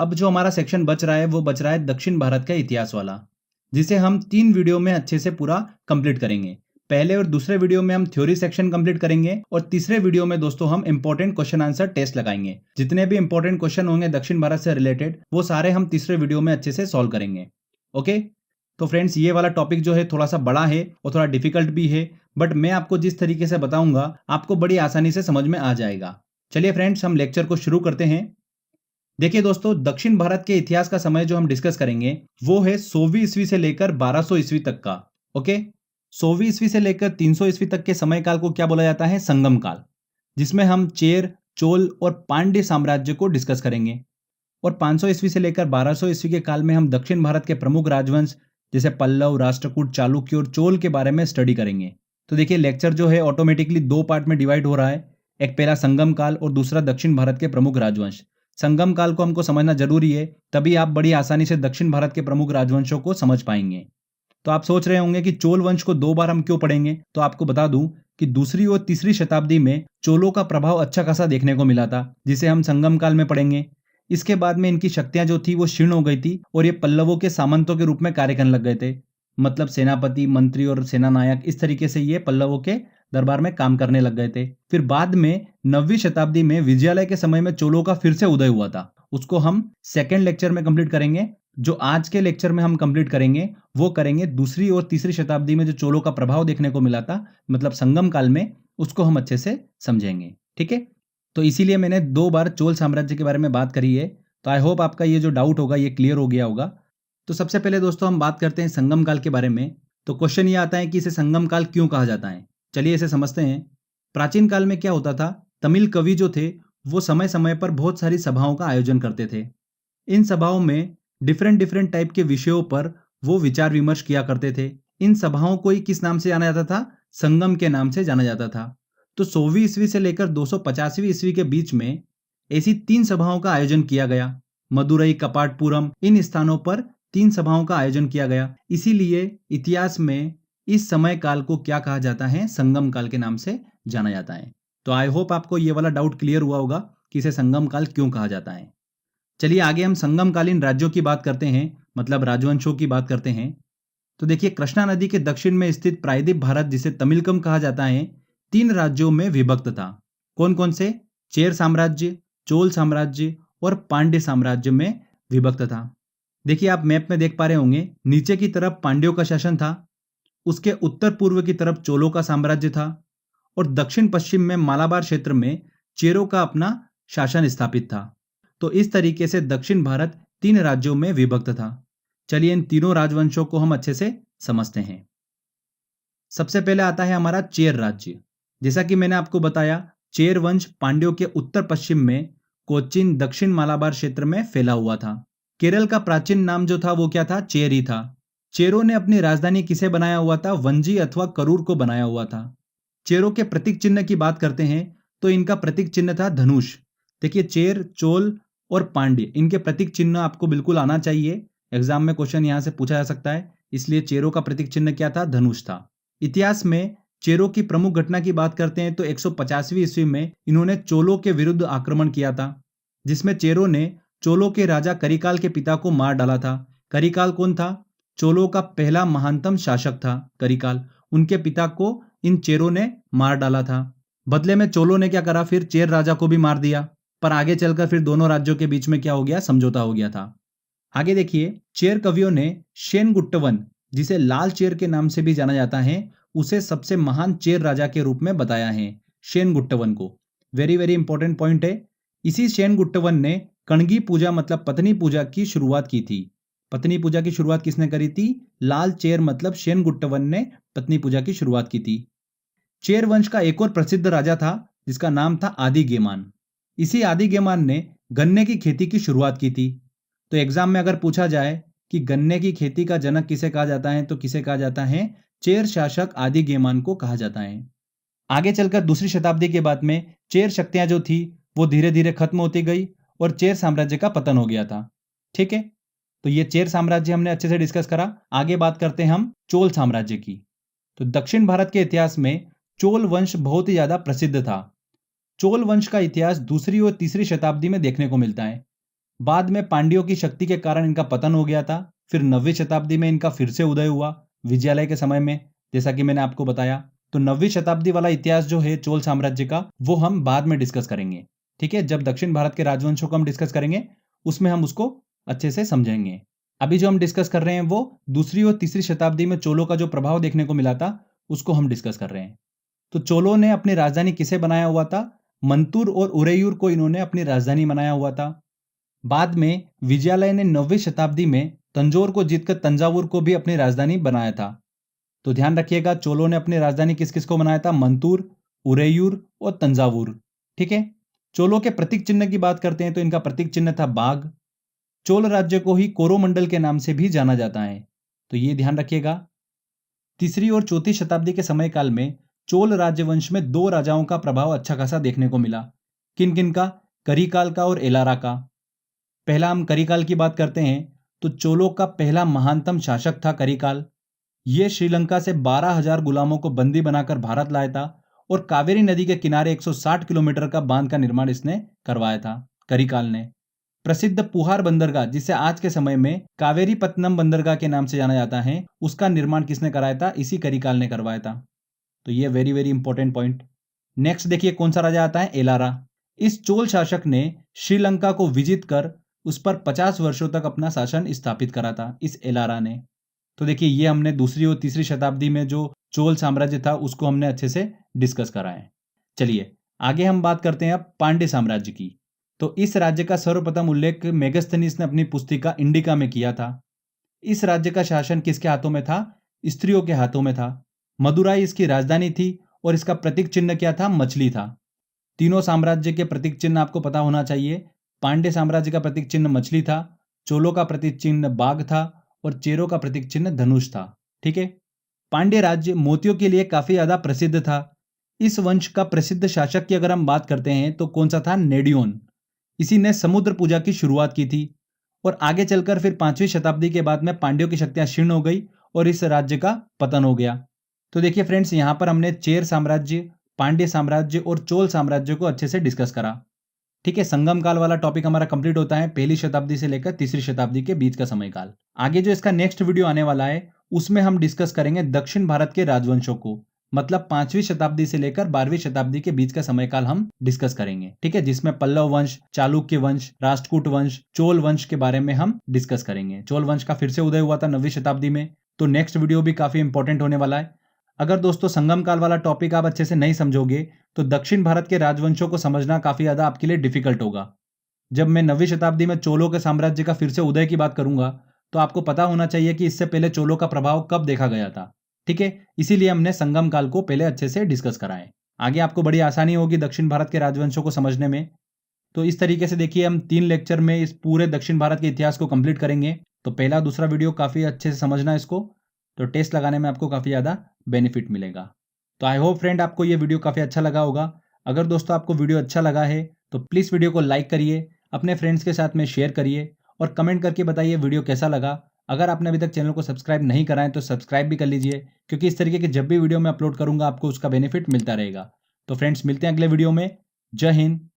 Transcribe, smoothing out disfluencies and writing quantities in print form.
अब जो हमारा सेक्शन बच रहा है वो बच रहा है दक्षिण भारत का इतिहास वाला, जिसे हम 3 वीडियो में अच्छे से पूरा कंप्लीट करेंगे। पहले और दूसरे वीडियो में हम थ्योरी सेक्शन कंप्लीट करेंगे और तीसरे वीडियो में दोस्तों हम इंपॉर्टेंट क्वेश्चन आंसर टेस्ट लगाएंगे। जितने भी इंपॉर्टेंट क्वेश्चन होंगे दक्षिण भारत से रिलेटेड वो सारे हम तीसरे वीडियो में अच्छे से सॉल्व करेंगे। ओके, तो फ्रेंड्स ये वाला टॉपिक जो है थोड़ा सा बड़ा है और थोड़ा डिफिकल्ट भी है, बट मैं आपको जिस तरीके से बताऊंगा आपको बड़ी आसानी से समझ में आ जाएगा। चलिए फ्रेंड्स, हम लेक्चर को शुरू करते हैं। देखिए दोस्तों, दक्षिण भारत के इतिहास का समय जो हम डिस्कस करेंगे वो है 100वीं ईस्वी से लेकर 1200 ईस्वी तक का। ओके, 100वीं ईस्वी से लेकर 300 ईस्वी तक के समय काल को क्या बोला जाता है? संगम काल, जिसमें हम चेर, चोल और पांड्य साम्राज्य को डिस्कस करेंगे। और 500 ईस्वी से लेकर 1200 ईस्वी के काल में हम दक्षिण भारत के प्रमुख राजवंश जैसे पल्लव, राष्ट्रकूट, चालुक्य और चोल के बारे में स्टडी करेंगे। तो देखिए, लेक्चर जो है ऑटोमेटिकली 2 पार्ट में डिवाइड हो रहा है। एक पहला संगम काल और दूसरा दक्षिण भारत के प्रमुख राजवंश। संगम काल को हमको समझना जरूरी है, तभी आप बड़ी आसानी से दक्षिण भारत के प्रमुख राजवंशों को समझ पाएंगे। तो आप सोच रहे होंगे कि चोल वंश को 2 बार हम क्यों पढ़ेंगे? तो आपको बता दूं कि दूसरी और तीसरी शताब्दी में चोलों का प्रभाव अच्छा खासा देखने को मिला था, जिसे हम संगम काल में पढ़ेंगे। इसके बाद में इनकी शक्तियां जो थी वो क्षीण हो गई थी और ये पल्लवों के सामंतों के रूप में कार्य करने लग गए थे। मतलब सेनापति, मंत्री और सेना नायक, इस तरीके से ये पल्लवों के दरबार में काम करने लग गए थे। फिर बाद में 9वीं शताब्दी में विजयालय के समय में चोलों का फिर से उदय हुआ था। उसको हम सेकेंड लेक्चर में कंप्लीट करेंगे। जो आज के लेक्चर में हम कंप्लीट करेंगे वो करेंगे दूसरी और तीसरी शताब्दी में जो चोलों का प्रभाव देखने को मिला था, मतलब संगम काल में, उसको हम अच्छे से समझेंगे। ठीक है, तो इसीलिए मैंने 2 बार चोल साम्राज्य के बारे में बात करी है। तो आई होप आपका ये जो डाउट होगा ये क्लियर हो गया होगा। तो सबसे पहले दोस्तों हम बात करते हैं संगम काल के बारे में। तो क्वेश्चन ये आता है कि इसे संगम काल क्यों कहा जाता है? चलिए इसे समझते हैं। प्राचीन काल में क्या होता था, तमिल कवि जो थे वो समय समय पर बहुत सारी सभाओं का आयोजन करते थे। इन सभाओं में डिफरेंट डिफरेंट टाइप के विषयों पर वो विचार विमर्श किया करते थे। इन सभाओं को ही किस नाम से जाना जाता था? संगम के नाम से जाना जाता था। तो 100वीं ईस्वी से लेकर 250वीं ईस्वी के बीच में ऐसी 3 सभाओं का आयोजन किया गया। मदुरई, कपाटपुरम, इन स्थानों पर 3 सभाओं का आयोजन किया गया। इसीलिए इतिहास में इस समय काल को क्या कहा जाता है? संगम काल के नाम से जाना जाता है। तो आई होप आपको ये वाला डाउट क्लियर हुआ होगा कि इसे संगम काल क्यों कहा जाता है। चलिए आगे हम संगमकालीन राज्यों की बात करते हैं, मतलब राजवंशों की बात करते हैं। तो देखिए, कृष्णा नदी के दक्षिण में स्थित प्रायद्वीप भारत, जिसे तमिलकम कहा जाता है, 3 राज्यों में विभक्त था। कौन कौन से? चेर साम्राज्य, चोल साम्राज्य और पांड्य साम्राज्य में विभक्त था। देखिए, आप मैप में देख पा रहे होंगे, नीचे की तरफ पांड्यों का शासन था, उसके उत्तर पूर्व की तरफ चोलों का साम्राज्य था और दक्षिण पश्चिम में मालाबार क्षेत्र में चेरों का अपना शासन स्थापित था। तो इस तरीके से दक्षिण भारत 3 राज्यों में विभक्त था। चलिए इन तीनों राजवंशों को हम अच्छे से समझते हैं। सबसे पहले आता है हमारा चेर राज्य। जैसा कि मैंने आपको बताया, चेर वंश पांड्यों के उत्तर पश्चिम में कोचिन, दक्षिण मालाबार क्षेत्र में फैला हुआ था। केरल का प्राचीन नाम जो था वो क्या था? चेर ही था। चेरों ने अपनी राजधानी किसे बनाया हुआ था? वंजी अथवा करूर को बनाया हुआ था। चेरों के प्रतीक चिन्ह की बात करते हैं तो इनका प्रतीक चिन्ह था धनुष। देखिए, चेर, चोल और पांड्य, इनके प्रतीक चिन्ह आपको बिल्कुल आना चाहिए। एग्जाम में क्वेश्चन यहां से पूछा जा सकता है, इसलिए चेरों का प्रतीक चिन्ह क्या था? धनुष था। इतिहास में चेरों की प्रमुख घटना की बात करते हैं तो 150वीं ईस्वी में इन्होंने चोलों के विरुद्ध आक्रमण किया था, जिसमें चेरों ने चोलों के राजा करिकाल के पिता को मार डाला था। करिकाल कौन था? चोलों का पहला महानतम शासक था करिकाल। उनके पिता को इन चेरों ने मार डाला था। बदले में चोलों ने क्या करा? फिर चेर राजा को भी मार दिया। पर आगे चलकर फिर दोनों राज्यों के बीच में क्या हो गया? समझौता हो गया था। आगे देखिए, चेर कवियों ने शेनगुट्टवन, जिसे लाल चेर के नाम से भी जाना जाता है, उसे सबसे महान चेर राजा के रूप में बताया है, शेनगुट्टवन को। वेरी वेरी इंपॉर्टेंट पॉइंट है। इसी शेनगुट्टवन ने कणगी पूजा, मतलब पत्नी पूजा की शुरुआत की थी। पत्नी पूजा की शुरुआत किसने करी थी? लाल चेर, मतलब शेनगुट्टवन ने पत्नी पूजा की शुरुआत की थी। चेर वंश का एक और प्रसिद्ध राजा था जिसका नाम था आदिगेमान। इसी आदिगेमान ने गन्ने की खेती की शुरुआत की थी। तो एग्जाम में अगर पूछा जाए कि गन्ने की खेती का जनक किसे कहा जाता है, तो किसे कहा जाता है? चेर शासक आदिगेमान को कहा जाता है। आगे चलकर दूसरी शताब्दी के बाद में चेर शक्तियां जो थी वो धीरे धीरे खत्म होती गई और चेर साम्राज्य का पतन हो गया था। ठीक है, तो ये चेर साम्राज्य हमने अच्छे से डिस्कस करा। आगे बात करते हैं हम चोल साम्राज्य की। तो दक्षिण भारत के इतिहास में चोल वंश बहुत ही ज्यादा प्रसिद्ध था। चोल वंश का इतिहास दूसरी और तीसरी शताब्दी में देखने को मिलता है। बाद में पांड्यों की शक्ति के कारण इनका पतन हो गया था। फिर 9वीं शताब्दी में इनका फिर से उदय हुआ विजयालय के समय में, जैसा कि मैंने आपको बताया। तो 9वीं शताब्दी वाला इतिहास जो है चोल साम्राज्य का, वो हम बाद में डिस्कस करेंगे। ठीक है, जब दक्षिण भारत के राजवंशों को हम डिस्कस करेंगे उसमें हम उसको अच्छे से समझेंगे। अभी जो हम डिस्कस कर रहे हैं वो दूसरी और तीसरी शताब्दी में चोलों का जो प्रभाव देखने को मिला था उसको हम डिस्कस कर रहे हैं। तो चोलों ने अपनी राजधानी किसे बनाया हुआ था? मंतूर और उरेयूर को इन्होंने अपनी राजधानी बनाया हुआ था। बाद में विजयालय ने 9वीं शताब्दी में तंजौर को जीतकर तंजावुर को भी अपनी राजधानी बनाया था। तो ध्यान रखिएगा, चोलों ने अपनी राजधानी किस किस को बनाया था? मंतूर, उरेयूर और तंजावुर। ठीक है, चोलों के प्रतीक चिन्ह की बात करते हैं तो इनका प्रतीक चिन्ह था बाघ। चोल राज्य को ही कोरोमंडल के नाम से भी जाना जाता है, तो ये ध्यान रखिएगा। तीसरी और चौथी शताब्दी के समय काल में चोल राज्यवंश में दो राजाओं का प्रभाव अच्छा खासा देखने को मिला। किन किन का? करिकाल का और एलारा का। पहला हम करिकाल की बात करते हैं तो चोलों का पहला महानतम शासक था करिकाल। ये श्रीलंका से 12,000 गुलामों को बंदी बनाकर भारत लाया था और कावेरी नदी के किनारे 160 किलोमीटर का बांध का निर्माण इसने करवाया था करिकाल ने। प्रसिद्ध पुहार बंदरगाह, जिसे आज के समय में कावेरी पत्तनम बंदरगाह के नाम से जाना जाता है, उसका निर्माण किसने कराया था? इसी करिकाल ने करवाया था। तो ये very very important point. Next देखिए कौन सा राजा आता है? एलारा। इस चोल शासक ने श्रीलंका को विजित कर उस पर 50 वर्षों तक अपना शासन स्थापित करा था इस एलारा ने। तो देखिए ये हमने दूसरी और तीसरी शताब्दी में जो चोल साम्राज्य था उसको हमने अच्छे से डिस्कस करा है। चलिए आगे हम बात करते हैं अब पांड्य साम्राज्य की। तो इस राज्य का सर्वप्रथम उल्लेख मेगस्थनीज ने अपनी पुस्तिका इंडिका में किया था। इस राज्य का शासन किसके हाथों में था? स्त्रियों के हाथों में था। मदुराई इसकी राजधानी थी और इसका प्रतीक चिन्ह क्या था? मछली था। तीनों साम्राज्य के प्रतीक चिन्ह आपको पता होना चाहिए। पांड्य साम्राज्य का प्रतीक चिन्ह मछली था, चोलों का प्रतीक चिन्ह बाघ था और चेरों का प्रतीक चिन्ह धनुष था। ठीक है, पांड्य राज्य मोतियों के लिए काफी ज्यादा प्रसिद्ध था। इस वंश का प्रसिद्ध शासक की अगर हम बात करते हैं तो कौन सा था? नेडियोन। इसी ने समुद्र पूजा की शुरुआत की थी और आगे चलकर फिर 5वीं शताब्दी के बाद में पांड्यों की शक्तियां क्षीण हो गई और इस राज्य का पतन हो गया। तो देखिए फ्रेंड्स, यहां पर हमने चेर साम्राज्य, पांड्य साम्राज्य और चोल साम्राज्य को अच्छे से डिस्कस करा। ठीक है, संगम काल वाला टॉपिक हमारा कंप्लीट होता है पहली शताब्दी से लेकर तीसरी शताब्दी के बीच का समयकाल। आगे जो इसका नेक्स्ट वीडियो आने वाला है उसमें हम डिस्कस करेंगे दक्षिण भारत के राजवंशों को, मतलब 5वीं शताब्दी से लेकर 12वीं शताब्दी के बीच का समयकाल हम डिस्कस करेंगे। ठीक है, जिसमें पल्लव वंश, चालुक्य वंश, राष्ट्रकूट वंश, चोल वंश के बारे में हम डिस्कस करेंगे। चोल वंश का फिर से उदय हुआ था 9वीं शताब्दी में, तो नेक्स्ट वीडियो भी काफी इंपॉर्टेंट होने वाला है। अगर दोस्तों संगम काल वाला टॉपिक आप अच्छे से नहीं समझोगे तो दक्षिण भारत के राजवंशों को समझना काफी ज्यादा आपके लिए डिफिकल्ट होगा। जब मैं 9वीं शताब्दी में चोलों के साम्राज्य का फिर से उदय की बात करूंगा तो आपको पता होना चाहिए कि इससे पहले चोलों का प्रभाव कब देखा गया था। ठीक है, इसीलिए हमने संगम काल को पहले अच्छे से डिस्कस करा है। आगे आपको बड़ी आसानी होगी दक्षिण भारत के राजवंशों को समझने में। तो इस तरीके से देखिए हम 3 लेक्चर में इस पूरे दक्षिण भारत के इतिहास को कंप्लीट करेंगे। तो पहला दूसरा वीडियो काफी अच्छे से समझना इसको, तो टेस्ट लगाने में आपको काफी ज्यादा बेनिफिट मिलेगा। तो आई होप फ्रेंड आपको ये वीडियो काफी अच्छा लगा होगा। अगर दोस्तों आपको वीडियो अच्छा लगा है तो प्लीज वीडियो को लाइक करिए, अपने फ्रेंड्स के साथ में शेयर करिए और कमेंट करके बताइए वीडियो कैसा लगा। अगर आपने अभी तक चैनल को सब्सक्राइब नहीं करा है तो सब्सक्राइब भी कर लीजिए, क्योंकि इस तरीके के जब भी वीडियो मैं अपलोड करूंगा आपको उसका बेनिफिट मिलता रहेगा। तो फ्रेंड्स मिलते हैं अगले वीडियो में। जय हिंद,